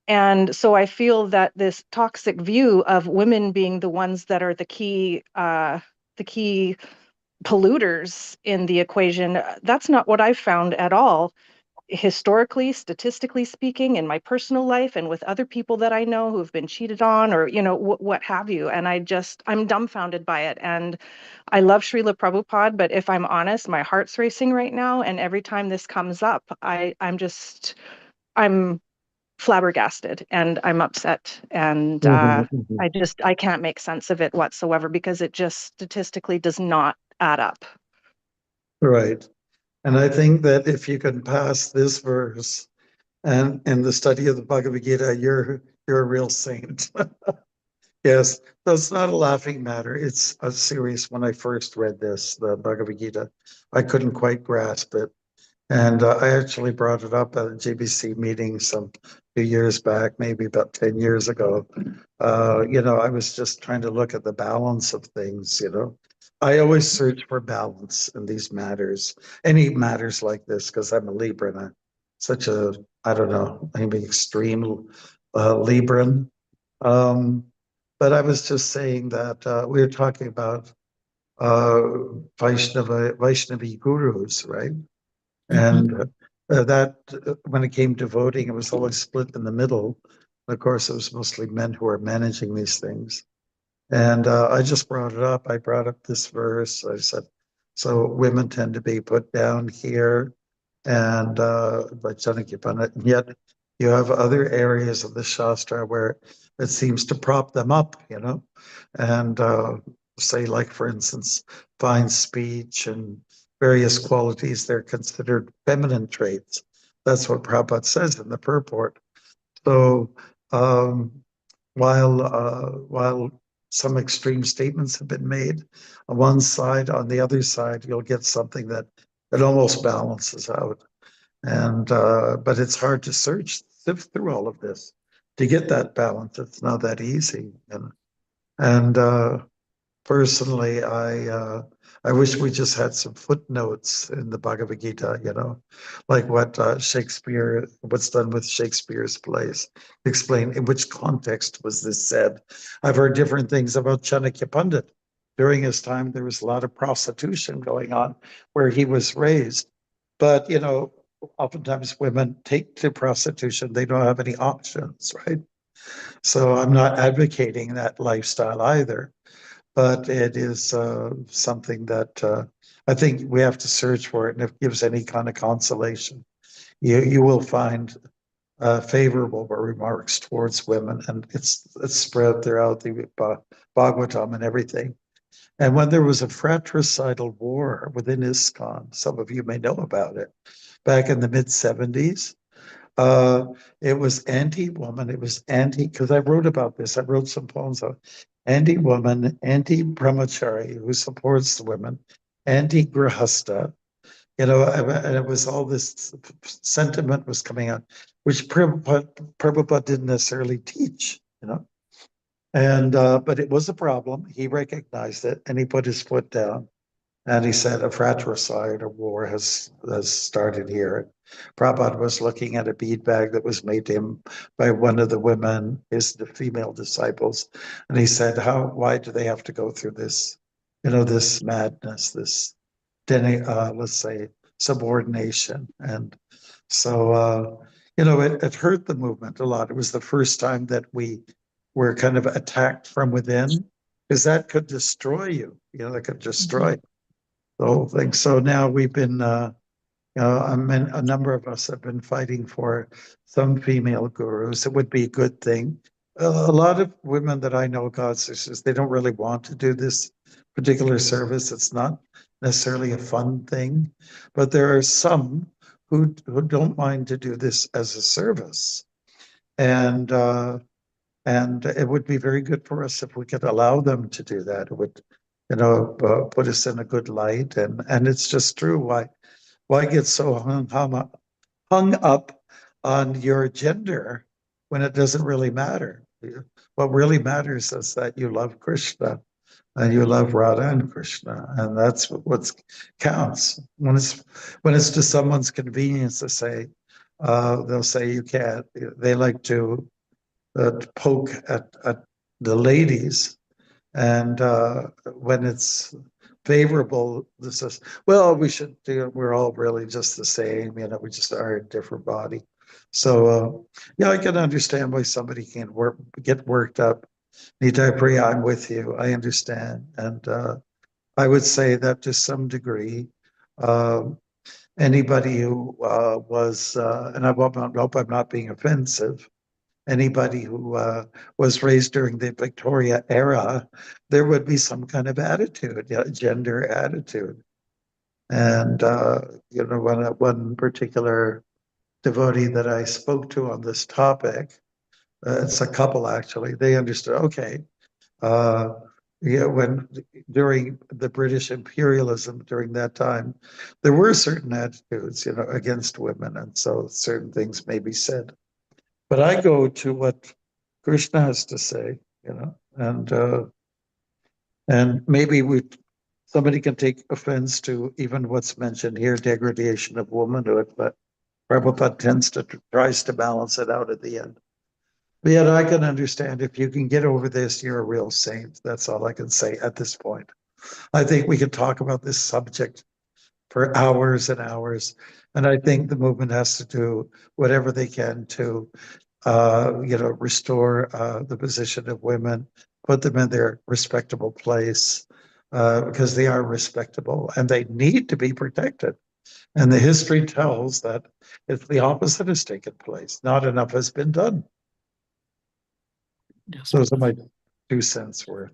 And so I feel that this toxic view of women being the ones that are the key polluters in the equation, that's not what I've found at all. Historically, statistically speaking, in my personal life and with other people that I know who have been cheated on, or what have you. And I'm dumbfounded by it. And I love Srila Prabhupada, but if I'm honest, my heart's racing right now. And every time this comes up, I'm flabbergasted and I'm upset. And I can't make sense of it whatsoever, because it just statistically does not add up. Right. And I think that if you can pass this verse and in the study of the Bhagavad Gita, you're a real saint. Yes, that's not a laughing matter. It's a serious. When I first read this, the Bhagavad Gita, I couldn't quite grasp it. And I actually brought it up at a GBC meeting some few years back, maybe about 10 years ago. I was just trying to look at the balance of things, I always search for balance in these matters, any matters like this, because I'm a Libra and I'm such a, I don't know, maybe extreme Libran. But I was just saying that we were talking about Vaishnavi gurus, right? And that when it came to voting, it was always split in the middle. Of course, it was mostly men who were managing these things. And I just brought it up. I brought up this verse. I said, so women tend to be put down here and by Chanakya Pandit. And yet you have other areas of the Shastra where it seems to prop them up, and say, like, for instance, fine speech and various qualities, they're considered feminine traits. That's what Prabhupada says in the purport. So while some extreme statements have been made on one side, on the other side, you'll get something that almost balances out. And but it's hard to sift through all of this to get that balance. It's not that easy. And personally, I wish we just had some footnotes in the Bhagavad Gita, like what what's done with Shakespeare's plays. Explain in which context was this said. I've heard different things about Chanakya Pandit. During his time, there was a lot of prostitution going on where he was raised. But, oftentimes women take to prostitution. They don't have any options, right? So I'm not advocating that lifestyle either. But it is something that I think we have to search for it. And if it gives any kind of consolation, you will find favorable remarks towards women, and it's spread throughout the Bhagavatam and everything. And when there was a fratricidal war within ISKCON, some of you may know about it, back in the mid-70s, it was anti-woman, it was because I wrote about this, I wrote some poems on anti-woman, anti-brahmachari, who supports the women, anti-grihasta, and it was all this sentiment was coming out, which Prabhupada didn't necessarily teach, and but it was a problem. He recognized it and he put his foot down. And he said a fratricide, a war has started here. Prabhupada was looking at a bead bag that was made to him by one of the women, the female disciples. And he said, why do they have to go through this, this madness, this, let's say, subordination? And so, it hurt the movement a lot. It was the first time that we were kind of attacked from within, because that could destroy you, that could destroy the whole thing. So now we've been, a number of us have been fighting for some female gurus. It would be a good thing. A lot of women that I know, God sisters, they don't really want to do this particular service. It's not necessarily a fun thing, but there are some who don't mind to do this as a service. And it would be very good for us if we could allow them to do that. It would, put us in a good light. And it's just true. Why get so hung up on your gender when it doesn't really matter? What really matters is that you love Krishna. and you love Radha and Krishna, and that's what counts. When it's to someone's convenience to say, they'll say you can't. They like to poke at the ladies, and when it's favorable, this is, well, we should do. We're all really just the same, we just are a different body. So yeah, I can understand why somebody can get worked up. Nitai Priya, I'm with you. I understand. And I would say that to some degree, anybody who was, and I hope I'm not being offensive, anybody who was raised during the Victoria era, there would be some kind of attitude, gender attitude. And, one particular devotee that I spoke to on this topic, it's a couple actually, they understood, okay, when during the British imperialism during that time, there were certain attitudes, against women, and so certain things may be said. But I go to what Krishna has to say, and maybe somebody can take offense to even what's mentioned here, degradation of womanhood, but Prabhupada tries to balance it out at the end. But yet I can understand if you can get over this, you're a real saint. That's all I can say at this point. I think we could talk about this subject for hours and hours. And I think the movement has to do whatever they can to, restore the position of women, put them in their respectable place, because they are respectable and they need to be protected. And the history tells that if the opposite has taken place, not enough has been done. Yes. Those are my 2 cents worth,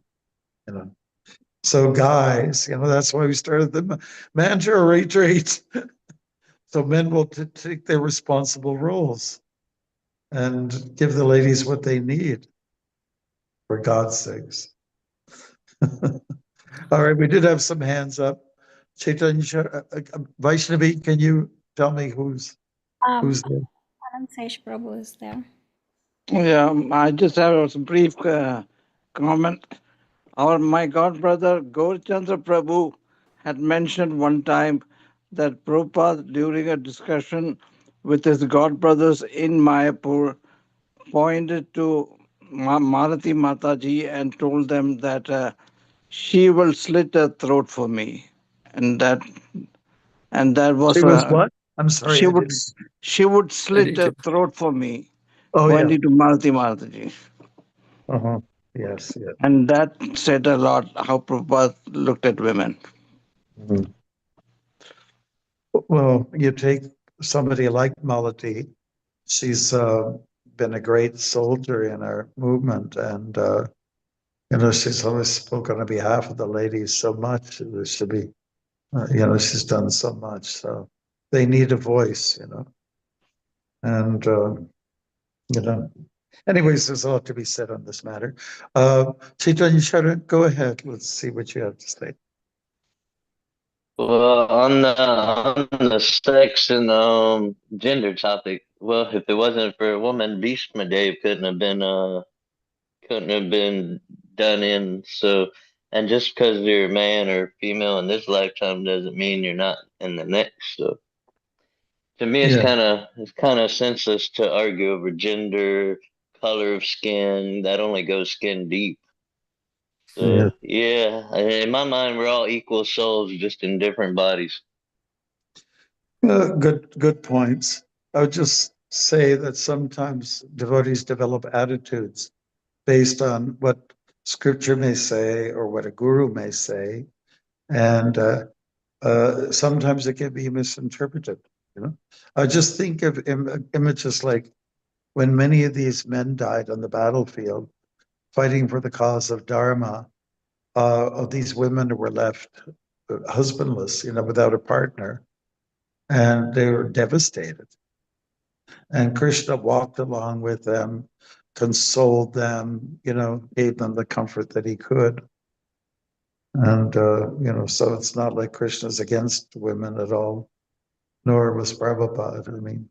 So guys, that's why we started the Manjaro retreat. So men will take their responsible roles and give the ladies what they need, for God's sakes. All right, we did have some hands up. Chaitanya, Vaishnavi, can you tell me who's there? Anand Sesh Prabhu is there. Yeah, I just have a brief comment. My god brother Gaurchandra Prabhu had mentioned one time that Prabhupada, during a discussion with his god brothers in Mayapur, pointed to Marathi Mataji and told them that she will slit her throat for me, and that was She was what? I'm sorry, she would slit her throat for me, pointing to Marathi Mataji. Yes. And that said a lot how Prabhupada looked at women. Mm-hmm. Well, you take somebody like Malati, she's been a great soldier in our movement, and she's always spoken on behalf of the ladies so much. There should be, she's done so much, so they need a voice, and anyways, there's a lot to be said on this matter. Chaitanya Sharan, go ahead. Let's see what you have to say. Well, on the sex and gender topic, well, if it wasn't for a woman, Bhishma Dev couldn't have been done in. So, and just because you're a man or female in this lifetime doesn't mean you're not in the next. So, to me, it's kind of senseless to argue over gender, color of skin. That only goes skin deep. So yeah, in my mind, we're all equal souls, just in different bodies. Good points. I would just say that sometimes devotees develop attitudes based on what scripture may say or what a guru may say, and sometimes it can be misinterpreted. I just think of images like when many of these men died on the battlefield fighting for the cause of Dharma. Of these women who were left husbandless, without a partner, and they were devastated. And Krishna walked along with them, consoled them, gave them the comfort that he could. And, so it's not like Krishna's against women at all, nor was Prabhupada. I mean,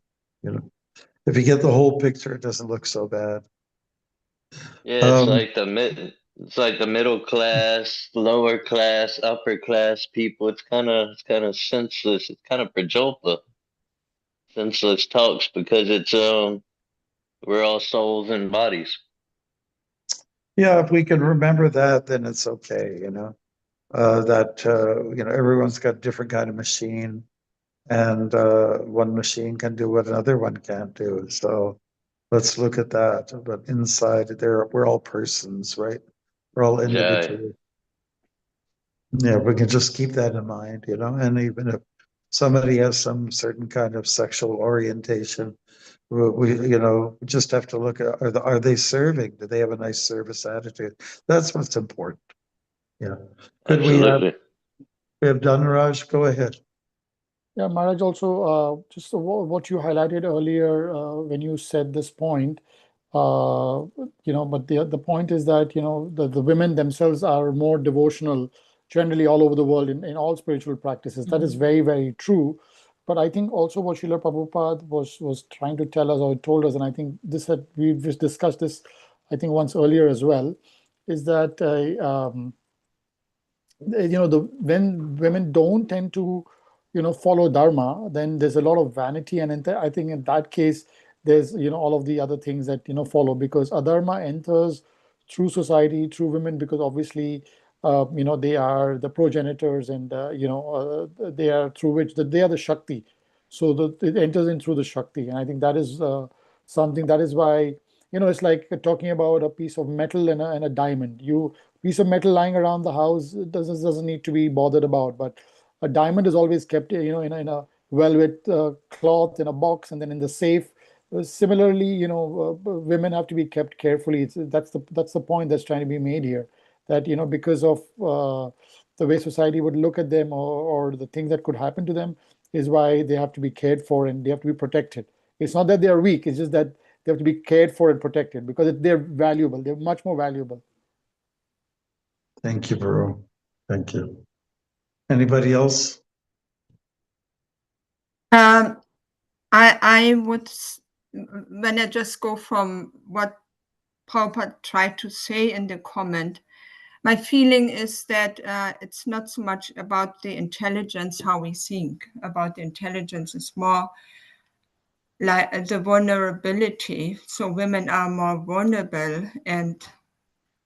if you get the whole picture, it doesn't look so bad. Yeah, it's like the It's like the middle class, lower class, upper class people. It's kind of senseless. It's kind of prajolpa, senseless talks because it's we're all souls and bodies. Yeah, if we can remember that, then it's okay, you know. That everyone's got a different kind of machine, and one machine can do what another one can't do. So let's look at that. But inside there, we're all persons, right? We're all Jai. individuals. Yeah, we can just keep that in mind, you know. And even if somebody has some certain kind of sexual orientation, we just have to look at are they serving? Do they have a nice service attitude? That's what's important. Yeah. Could Absolutely. we have done, Raj? Go ahead. Yeah, Maharaj, also just what you highlighted earlier when you said this point, but the point is that, the women themselves are more devotional generally all over the world in all spiritual practices. That is very, very true. But I think also what Srila Prabhupada was trying to tell us or told us, and I think we've just discussed this, I think once earlier as well, is that when women don't tend to follow dharma, then there's a lot of vanity, and I think in that case there's all of the other things that follow, because adharma enters through society, through women, because obviously they are the progenitors, and they are through which they are the Shakti, so it enters in through the Shakti. And I think that is something, that is why it's like talking about a piece of metal and a diamond. Piece of metal lying around the house doesn't need to be bothered about, but a diamond is always kept in a velvet cloth in a box, and then in the safe. Similarly, women have to be kept carefully. That's the point that's trying to be made here, that because of the way society would look at them, or the things that could happen to them, is why they have to be cared for and they have to be protected. It's not that they are weak, it's just that they have to be cared for and protected, because they're valuable. They're much more valuable. Thank you, Bro. Thank you. Anybody else? I would, when I just go from what Prabhupada tried to say in the comment, my feeling is that it's not so much about the intelligence, how we think about the intelligence. It's more like the vulnerability. So women are more vulnerable, and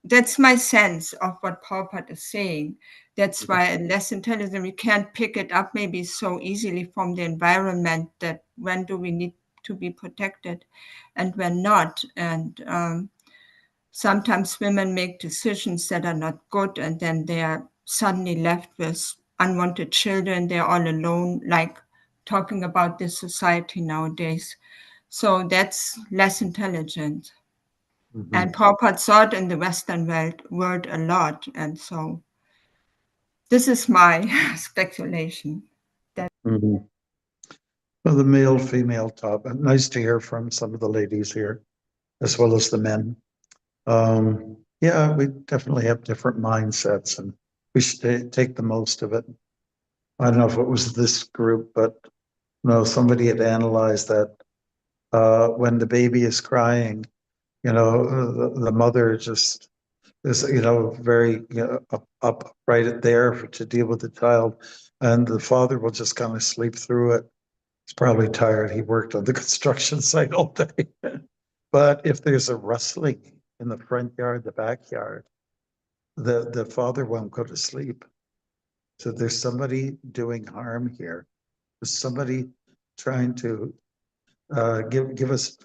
that's my sense of what Prabhupada is saying. That's why less intelligent, we can't pick it up maybe so easily from the environment, that when do we need to be protected and when not. And sometimes women make decisions that are not good, and then they are suddenly left with unwanted children. They're all alone, like talking about this society nowadays. So that's less intelligent. Mhm. And Prabhupada saw it in the Western world a lot. And so this is my speculation. Mhm. Well, the male-female top. Nice to hear from some of the ladies here, as well as the men. Yeah, we definitely have different mindsets, and we should take the most of it. I don't know if it was this group, but somebody had analyzed that when the baby is crying, the mother just is, very up right there to deal with the child, and the father will just kind of sleep through it. He's probably tired. He worked on the construction site all day. But if there's a rustling in the front yard, the backyard, the father won't go to sleep. So there's somebody doing harm here. There's somebody trying to give us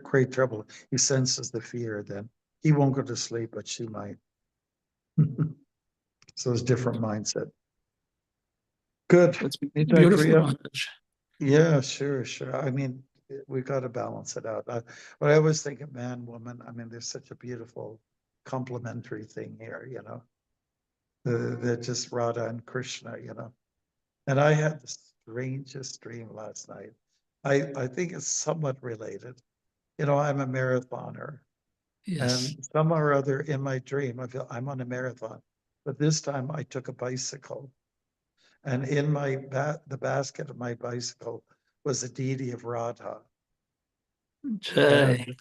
great trouble. He senses the fear, then he won't go to sleep, but she might. So it's different mindset. Good. That's Need to beautiful, agree on- Maharaj. Yeah, sure. I mean, we got to balance it out. But I always think of man, woman. I mean, there's such a beautiful complementary thing here, They're just Radha and Krishna, And I had the strangest dream last night. I think it's somewhat related. I'm a marathoner, Yes. and some or other in my dream, I feel I'm on a marathon. But this time I took a bicycle, and in the basket of my bicycle was a deity of Radha. Jai. And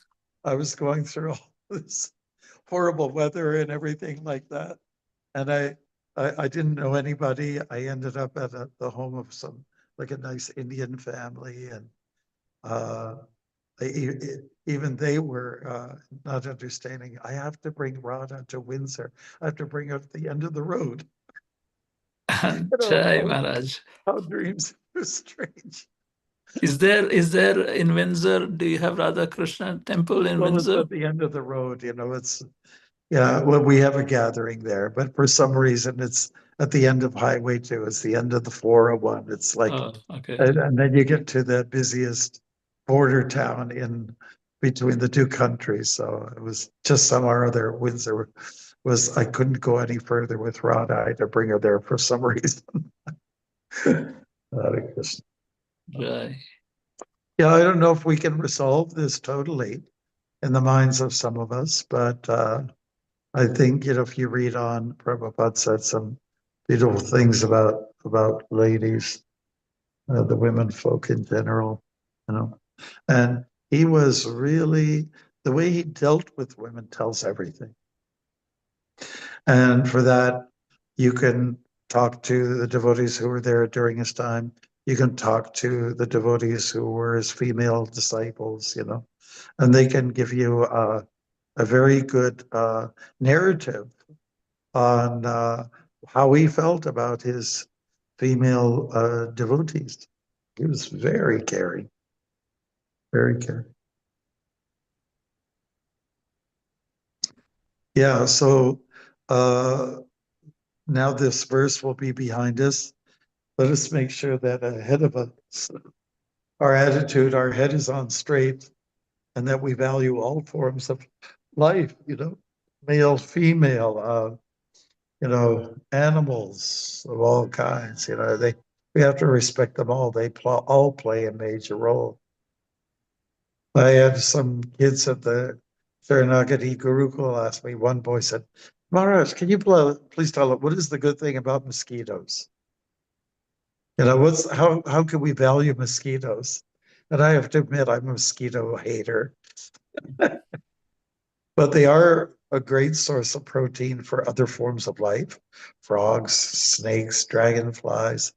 I was going through all this horrible weather and everything like that. And I didn't know anybody. I ended up at the home of some, like a nice Indian family. And even they were not understanding. I have to bring Radha to Windsor. I have to bring her at the end of the road. Jai Maharaj. How dreams are strange. Is there in Windsor, do you have Radha Krishna temple in Well, it's Windsor? at the end of the road, it's, yeah, well, we have a gathering there, but for some reason it's at the end of Highway 2. It's the end of the 401. It's like, Oh, okay. and then you get to the busiest border town in between the two countries. So it was just some or other. Windsor was, I couldn't go any further with Radha. I had to bring her there for some reason. Hare Krishna. Jai. Yeah, I don't know if we can resolve this totally in the minds of some of us, but I think, if you read on, Prabhupada said some beautiful things about ladies, the women folk in general, and he was really, the way he dealt with women tells everything. And for that, you can talk to the devotees who were there during his time. You can talk to the devotees who were his female disciples, and they can give you a very good narrative on how he felt about his female devotees. He was very caring, very caring. Yeah, so now this verse will be behind us. Let us make sure that ahead of us, our attitude, our head is on straight, and that we value all forms of life, male, female, animals of all kinds, we have to respect them all. They all play a major role. I had some kids at the Sharanagati Gurukul ask me, one boy said, Maharaj, can you please tell us, what is the good thing about mosquitoes? How can we value mosquitoes? And I have to admit, I'm a mosquito hater. But they are a great source of protein for other forms of life, frogs, snakes, dragonflies.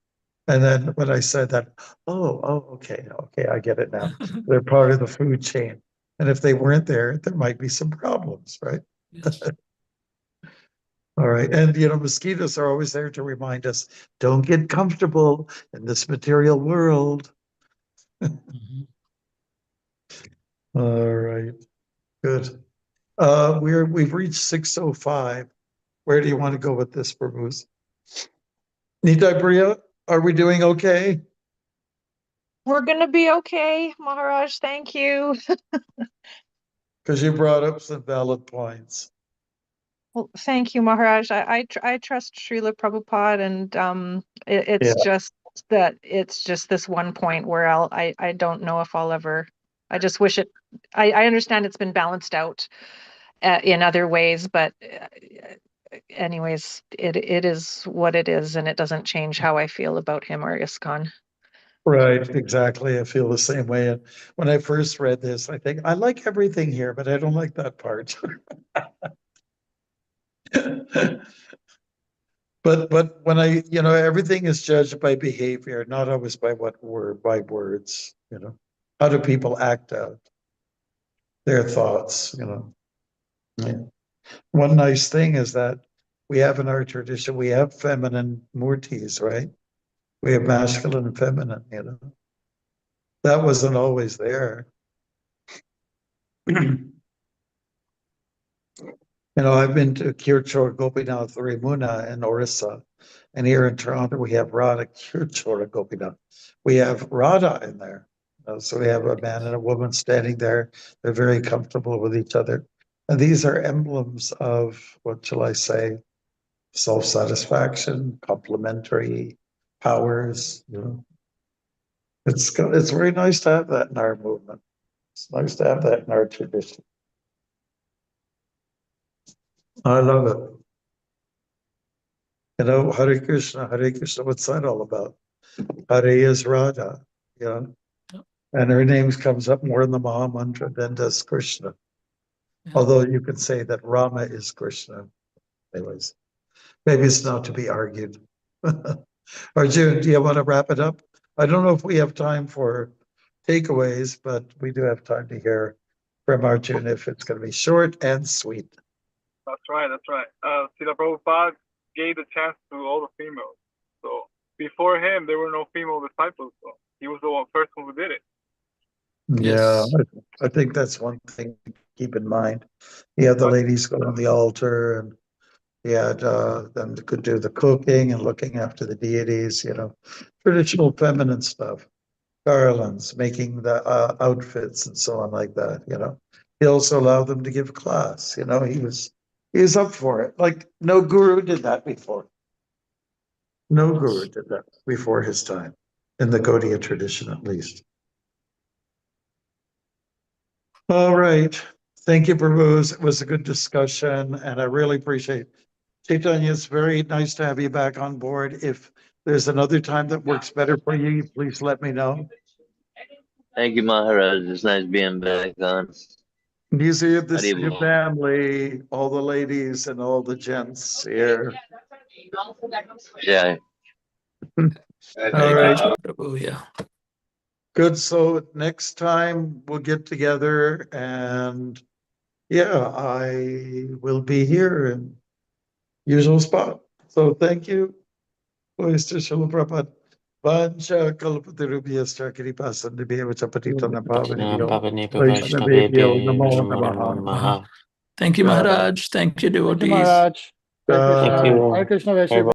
And then when I said that, okay, I get it now. They're part of the food chain. And if they weren't there might be some problems, right? Yes. All right. And, mosquitoes are always there to remind us, don't get comfortable in this material world. Mhm. All right. Good. We've reached 6:05. Where do you want to go with this, Prabhus? Nitai Priya, are we doing okay? We're going to be okay, Maharaj. Thank you. Because you brought up some valid points. Well, thank you, Maharaj. I trust Srila Prabhupada, and it's just that it's just this one point where I don't know if I'll ever. I just wish it. I understand it's been balanced out in other ways, but anyways, it is what it is, and it doesn't change how I feel about him or ISKCON. Right, exactly. I feel the same way. And when I first read this, I think I like everything here, but I don't like that part. But when everything is judged by behavior, not always by by words. How do people act out their thoughts? Yeah. One nice thing is that we have in our tradition, we have feminine murtis, right? We have masculine and feminine. That wasn't always there. I've been to Kirchor Gopinath Rimuna in Orissa, and here in Toronto we have Radha Kirchor Gopinath. We have Radha in there. So we have a man and a woman standing there. They're very comfortable with each other. And these are emblems of, what shall I say, self-satisfaction, complementary powers. It's very nice to have that in our movement. It's nice to have that in our tradition. I love it. Hare Krishna, what's that all about? Hare is Radha, and her name comes up more in the Maha Mantra than does Krishna. Although you could say that Rama is Krishna. Anyways, maybe it's not to be argued. Arjun, do you want to wrap it up? I don't know if we have time for takeaways, but we do have time to hear from Arjun if it's going to be short and sweet. That's right. Srila Prabhupada gave the chance to all the females. So before him, there were no female disciples. So he was the first one who did it. Yeah, Yes. I think that's one thing to keep in mind. He had the ladies go on the altar, and he had them that could do the cooking and looking after the deities, traditional feminine stuff, garlands, making the outfits and so on like that. He also allowed them to give class, he was up for it. Like no guru did that before. No guru did that before his time, in the Gaudiya tradition at least. All right. Thank you, Prabhu. It was a good discussion, and I really appreciate Chaitanya. It's very nice to have you back on board. If there's another time that works better for you, please let me know. Thank you, Maharaj. It's nice being back on. You see your Haribol. family, all the ladies and all the gents here. Yeah. All right. Prabhu, yeah. Good. So next time we'll get together, and I will be here in usual spot. So thank you. Mr. Srila Prabhupada. Vancha kalpatarubhyascha kripasandebevacha patitana pavanebhyo Vaishnavebhyo namo namaha. Thank you, Maharaj. Thank you, Thank you, devotees. Maharaj. Hare Krishna. Thank you. Hare Krishna, Vaishnav.